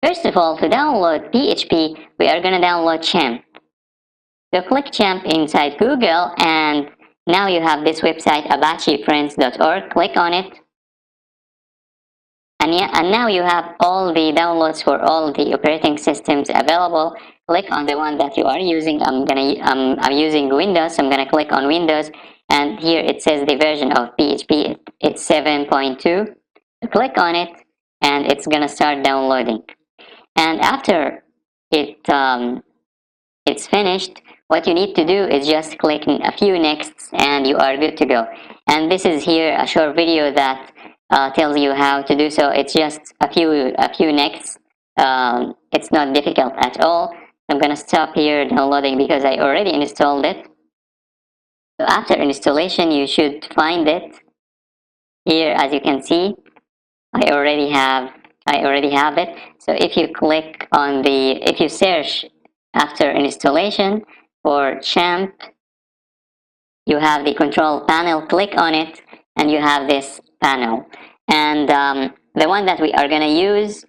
First of all, to download PHP, we are going to download XAMPP. So click XAMPP inside Google, and now you have this website, apachefriends.org. Click on it. And now you have all the downloads for all the operating systems available. Click on the one that you are using. I'm using Windows, so I'm gonna click on Windows, and here it says the version of PHP, it's 7.2. Click on it, and it's gonna start downloading. And after it's finished, what you need to do is just click a few nexts, and you are good to go. And this is here a short video that tells you how to do so. It's just a few nexts. It's not difficult at all. I'm gonna stop here downloading because I already installed it. So after installation, you should find it here. As you can see, I already have it. So if you click on if you search after installation for XAMPP, you have the control panel. Click on it, and you have this panel. And the one that we are going to use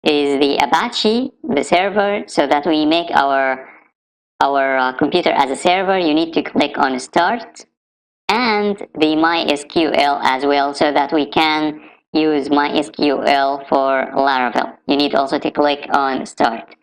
is the Apache, the server. So that we make our computer as a server, you need to click on Start, and the MySQL as well, so that we can use MySQL for Laravel. You need also to click on Start.